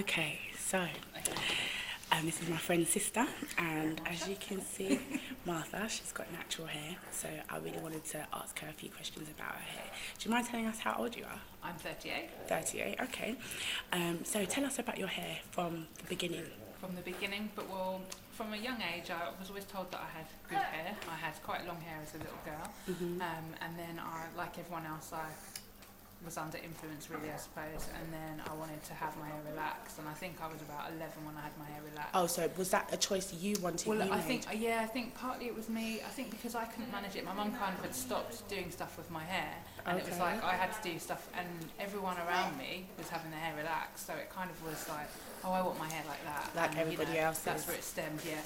Okay, so this is my friend's sister, and as you can see, Martha, she's got natural hair, so I really wanted to ask her a few questions about her hair. Do you mind telling us how old you are? I'm 38. 38, okay. So tell us about your hair from the beginning. From the beginning, from a young age, I was always told that I had good hair. I had quite long hair as a little girl, and then like everyone else, I was under influence really, I suppose, and then I wanted to have my hair relaxed, and I think I was about 11 when I had my hair relaxed. Oh, so was that a choice you wanted? Well, I think partly it was me. I think because I couldn't manage it, my mum kind of had stopped doing stuff with my hair, and it was like I had to do stuff, and everyone around me was having their hair relaxed, so it kind of was like, oh, I want my hair like that. Like and, everybody else's. That's where it stemmed, yeah.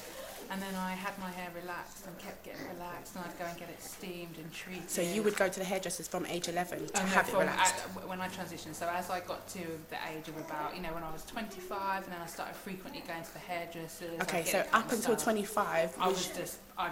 And then I had my hair relaxed and kept getting relaxed, and I'd go and get it steamed and treated. So you would go to the hairdressers from age 11 to have it relaxed? When I transitioned, so as I got to the age of about, when I was 25, and then I started frequently going to the hairdressers. Okay, so up until 25,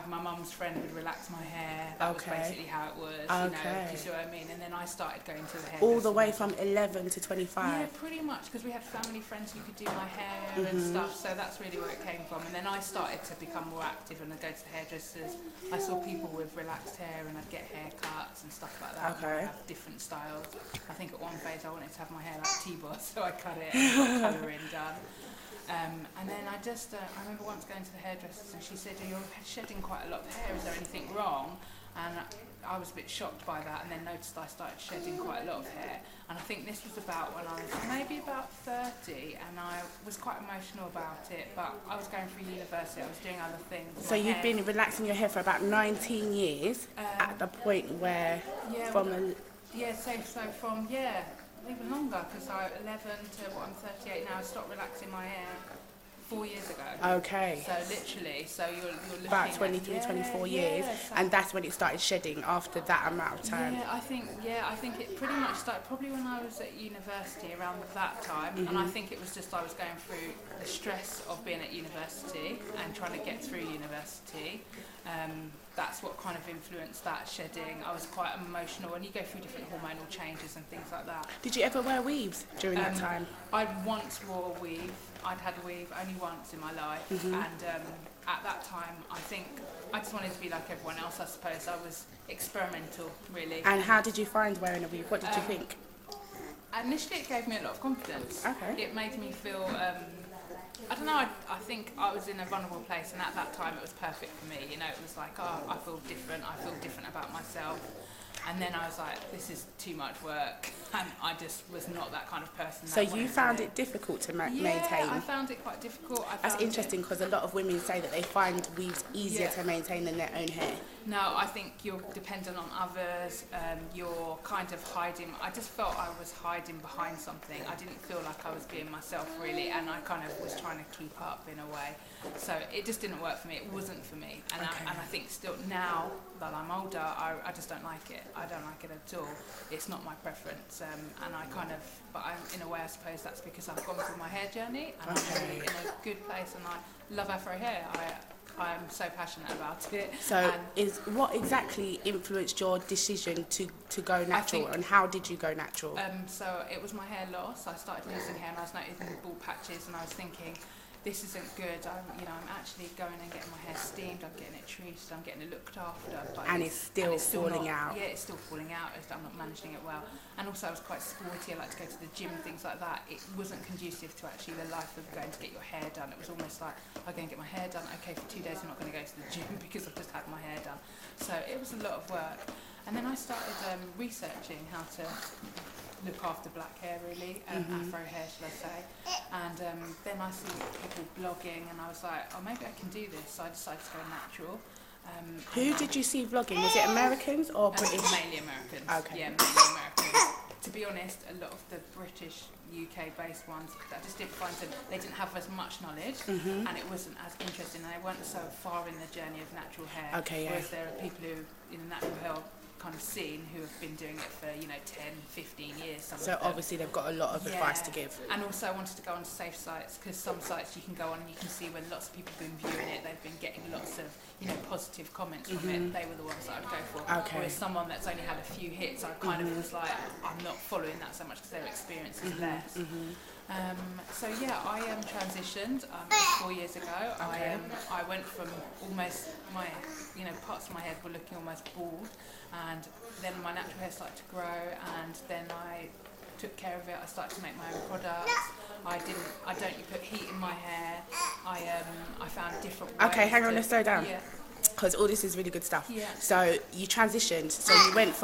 my mum's friend would relax my hair. That was basically how it was. Do you see what I mean? And then I started going to the hairdressers. All the way from 11 to 25? Yeah, pretty much, because we had family friends who could do my hair and stuff, so that's really where it came from. And then I started to become more active and I'd go to the hairdressers. I saw people with relaxed hair and I'd get haircuts and stuff like that. Okay. I'd have different styles. I think at one phase I wanted to have my hair like T-Boss, so I cut it and got colouring done. And then I remember once going to the hairdressers and she said, you're shedding quite a lot of hair, is there anything wrong? And I was a bit shocked by that, and then noticed I started shedding quite a lot of hair. And I think this was about when I was maybe about 30, and I was quite emotional about it, but I was going through university, I was doing other things. So you've been relaxing your hair for about 19 years, at the point where even longer, because I 11 to what I'm 38 now, I stopped relaxing my hair 4 years ago. Okay. So literally, you're looking about 23, 24 years, and that's when it started shedding after that amount of time. I think it pretty much started probably when I was at university around that time, and I think it was just I was going through the stress of being at university and trying to get through university. That's what kind of influenced that shedding. I was quite emotional, and you go through different hormonal changes and things like that. Did you ever wear weaves during that time? I once wore a weave. I'd had a weave only once in my life, and at that time I think I just wanted to be like everyone else, I suppose. I was experimental, really. And how did you find wearing a weave? What did you think? Initially it gave me a lot of confidence. Okay. It made me feel, I don't know, I think I was in a vulnerable place, and at that time it was perfect for me. It was like, I feel different about myself. And then I was like, this is too much work, and I just was not that kind of person. So you found it difficult to maintain? Yeah, I found it quite difficult. That's interesting, because a lot of women say that they find weaves easier to maintain than their own hair. No, I think you're dependent on others, you're kind of hiding. I just felt I was hiding behind something. I didn't feel like I was being myself, really, and I kind of was trying to keep up in a way. So it just didn't work for me. It wasn't for me. And I think still now that I'm older, I just don't like it. I don't like it at all. It's not my preference. But in a way, I suppose that's because I've gone through my hair journey, and I'm really in a good place, and I love Afro hair. I'm so passionate about it. So what exactly influenced your decision to go natural, and how did you go natural? So it was my hair loss. I started losing hair, and I was noticing bald patches, and I was thinking, this isn't good. I'm actually going and getting my hair steamed. I'm getting it treated. I'm getting it looked after. But it's still falling out. Yeah, it's still falling out. I'm not managing it well. And also, I was quite sporty. I like to go to the gym and things like that. It wasn't conducive to actually the life of going to get your hair done. It was almost like, I'm going to get my hair done. Okay, for 2 days I'm not going to go to the gym because I've just had my hair done. So it was a lot of work. And then I started researching how to look after black hair, really, Afro hair, should I say. And then I see people blogging, and I was like, oh, maybe I can do this. So I decided to go natural. Who did you see vlogging? Was it Americans or British? Mainly Americans. Okay. Yeah, mainly Americans. To be honest, a lot of the British, UK-based ones, I just didn't find them. They didn't have as much knowledge, and it wasn't as interesting. And they weren't so far in the journey of natural hair. Okay, yeah. Whereas there are people who, in the natural hair kind of scene, who have been doing it for 10, 15 years. So obviously they've got a lot of advice to give. And also I wanted to go on safe sites, because some sites you can go on and you can see when lots of people have been viewing it, they've been getting lots of positive comments from it. They were the ones that I'd go for. Okay. Whereas someone that's only had a few hits, I kind of was like, I'm not following that so much because their experience is less. So yeah, I transitioned 4 years ago. Okay. I went from almost my, parts of my head were looking almost bald, and then my natural hair started to grow, and then I took care of it. I started to make my own products. I don't put heat in my hair. I found different ways. Okay, hang on, let's slow down. Yeah. Because all this is really good stuff. Yeah. So you transitioned. So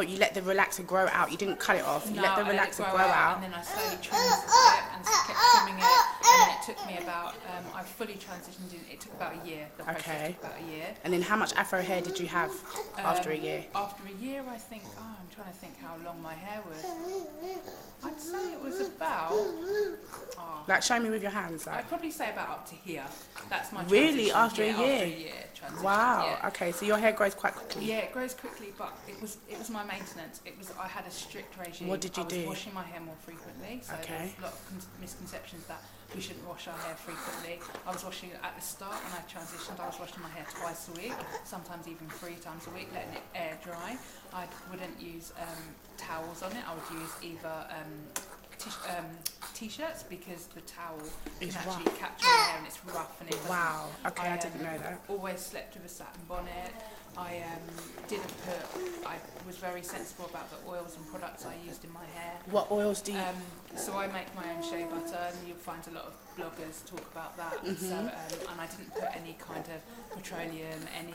you let the relaxer grow out. You didn't cut it off. You No, let the I let it relaxer grow out. and then I slowly trimmed it and kept trimming it. And then it took me about, I fully transitioned in, it took about a year. The process Okay. took about a year. And then how much afro hair did you have after a year? After a year, I think, I'm trying to think how long my hair was. I'd say it was about, Like, show me with your hands. Like. I'd probably say about up to here. That's my Really? transition. After a Yeah, year? After a year transition. Wow. Yeah. Okay, so your hair grows quite quickly. Yeah, it grows quickly, but it was my maintenance. I had a strict regime. What did you do? I was washing my hair more frequently, so Okay. there's a lot of misconceptions that we shouldn't wash our hair frequently. I was washing at the start when I transitioned. I was washing my hair twice a week, sometimes even 3 times a week, letting it air dry. I wouldn't use towels on it. I would use either t-shirts, because the towel It's can actually rough. capture the hair and it's rough and it doesn't. Wow. Okay, I didn't know that. Always slept with a satin bonnet. I was very sensible about the oils and products I used in my hair. What oils do you? So I make my own shea butter, and you'll find a lot of bloggers talk about that. So, and I didn't put any kind of petroleum, any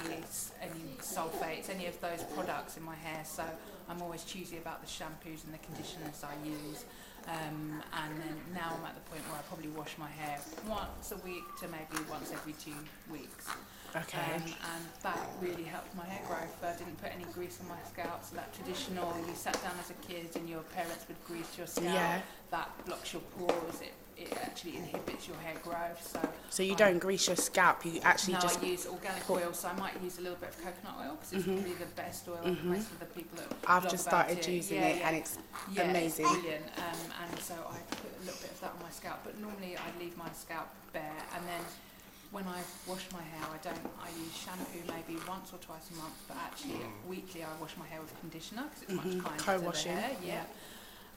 sulfates, any of those products in my hair. So I'm always choosy about the shampoos and the conditioners I use. And then now I'm at the point where I probably wash my hair once a week to maybe once every 2 weeks. Okay. And that really helped my hair growth. I didn't put any grease on my scalp, so that traditional, you sat down as a kid and your parents would grease your scalp, Yeah. that blocks your pores, it actually inhibits your hair growth. So you don't grease your scalp, you actually no, just... I use organic oil, so I might use a little bit of coconut oil, because it's really the best oil. Most of the people that I've blog just about started it, using it and it's amazing. It's brilliant. And so I put a little bit of that on my scalp, but normally I leave my scalp bare, and then when I wash my hair, I use shampoo maybe once or twice a month, but actually weekly I wash my hair with conditioner, because it's much kinder to the Co-washing. hair. Yeah.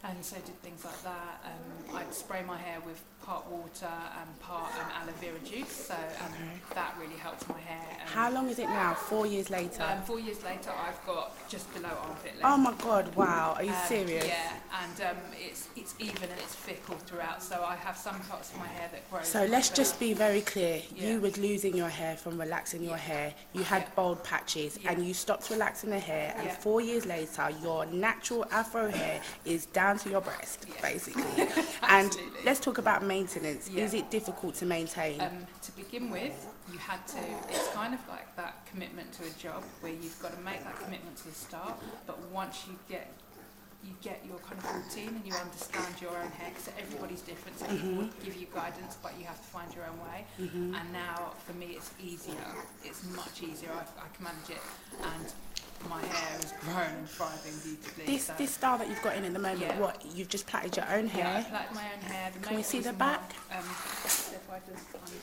And so did things like that. I'd spray my hair with part water and part aloe vera juice, so that really helps my hair. How long is it now? 4 years later? 4 years later, I've got just below armpit length. Oh my God, wow, are you serious? Yeah, and it's even and it's thick all throughout, so I have some parts of my hair that grow. So let's just be very clear. Yeah. You were losing your hair from relaxing your hair. You had bald patches and you stopped relaxing the hair, and 4 years later your natural afro hair is down to your breast, basically. And let's talk about maintenance. Is it difficult to maintain? To begin with, you had to, it's kind of like that commitment to a job where you've got to make that commitment to the start, but once you get your kind of routine and you understand your own hair, because everybody's different, so people will give you guidance, but you have to find your own way. And now for me it's easier, it's much easier, I can manage it, and my hair has grown and thriving beautifully. This style that you've got in at the moment, what, you've just plaited your own hair? Yeah, I plait my own hair. Can we see the back?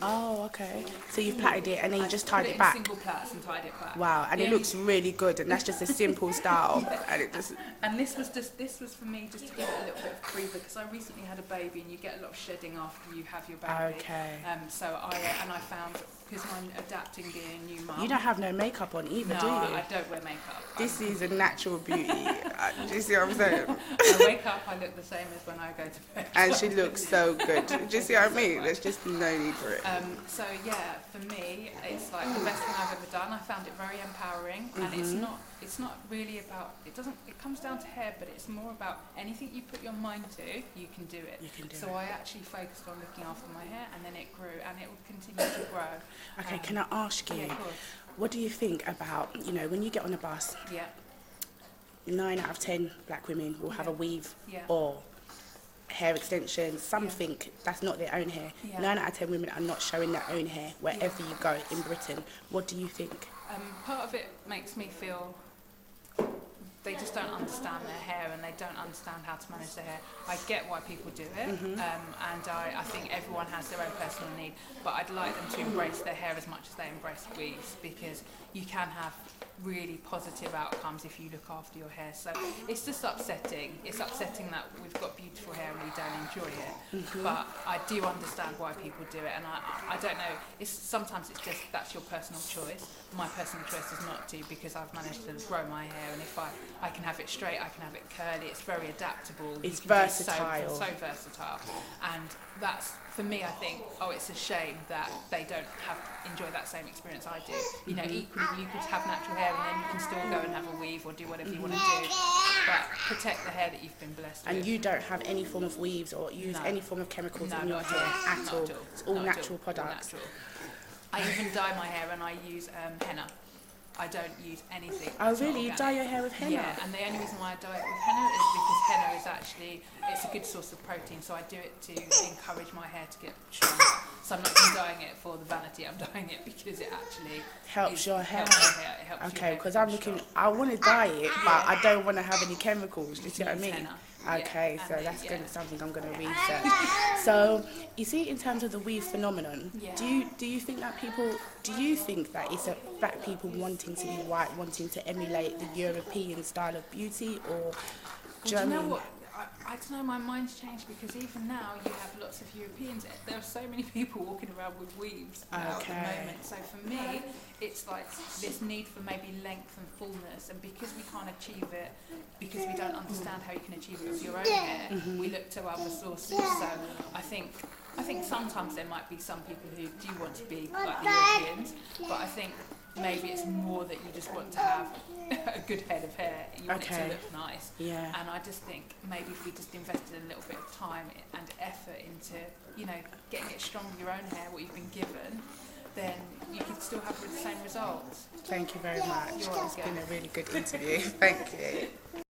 Oh, okay. So you've plaited it and then you just tied it back? Single plaits and tied it back. Wow, and it looks really good, and that's just a simple style. And it just... And this was for me just to give it a little bit of breather, because I recently had a baby and you get a lot of shedding after you have your baby. Okay. So I found, because I'm adapting being a new mum. You don't have no makeup on either, do you? No, I don't wear makeup. This is a natural beauty. Do you see what I'm saying? I wake up, I look the same as when I go to bed. And she looks so good. Do you see what I mean? There's just no need for it. So yeah, for me, it's like the best thing I've ever done. I found it very empowering, and it's not really about, it comes down to hair, but it's more about anything you put your mind to, you can do it. You can do so it. I actually focused on looking after my hair, and then it grew, and it will continue to grow. Okay, can I ask you, Yeah, of course. what do you think about, when you get on a bus, Yeah. 9 out of 10 black women will have a weave or hair extensions, something that's not their own hair. Yeah. 9 out of 10 women are not showing their own hair wherever you go in Britain. What do you think? Part of it makes me feel they just don't understand their hair, and they don't understand how to manage their hair. I get why people do it, and I think everyone has their own personal need, but I'd like them to embrace their hair as much as they embrace weaves, because you can have really positive outcomes if you look after your hair. So it's just upsetting. It's upsetting that we've got beautiful hair and we don't enjoy it. But I do understand why people do it, and I don't know. Sometimes it's just that's your personal choice. My personal choice is not to, because I've managed to grow my hair, and if I can have it straight, I can have it curly. It's very adaptable. It's versatile. So versatile, and that's, for me, I think, it's a shame that they don't enjoy that same experience I do. You know, equally, you could have natural hair and then you can still go and have a weave or do whatever you want to do, but protect the hair that you've been blessed with. And you don't have any form of weaves or use any form of chemicals in your hair at all? It's all natural products? All natural. I even dye my hair and I use henna. I don't use anything. Oh really? You dye your hair with henna? Yeah, and the only reason why I dye it with henna is because henna is actually, it's a good source of protein, so I do it to encourage my hair to get stronger. So I'm not just dyeing it for the vanity, I'm dyeing it because it actually helps your hair. It helps okay, because I'm looking, I want to dye it, but I don't want to have any chemicals, you see what I mean? Henna. Okay, so that's something I'm going to research. So, you see, in terms of the weave phenomenon, do you think that it's black people wanting to be white, wanting to emulate the European style of beauty, or German? Do you know what? I don't know, my mind's changed, because even now you have lots of Europeans. There are so many people walking around with weaves now at the moment. So for me, it's like this need for maybe length and fullness, and because we can't achieve it, because we don't understand how you can achieve it with your own hair, we look to other sources. So I think sometimes there might be some people who do want to be like the Europeans, but I think maybe it's more that you just want to have a good head of hair. You want it to look nice. Yeah. And I just think maybe if we just invested a little bit of time and effort into, you know, getting it strong with your own hair, what you've been given, then you can still have the same results. Thank you very much. It's been a really good interview. Thank you.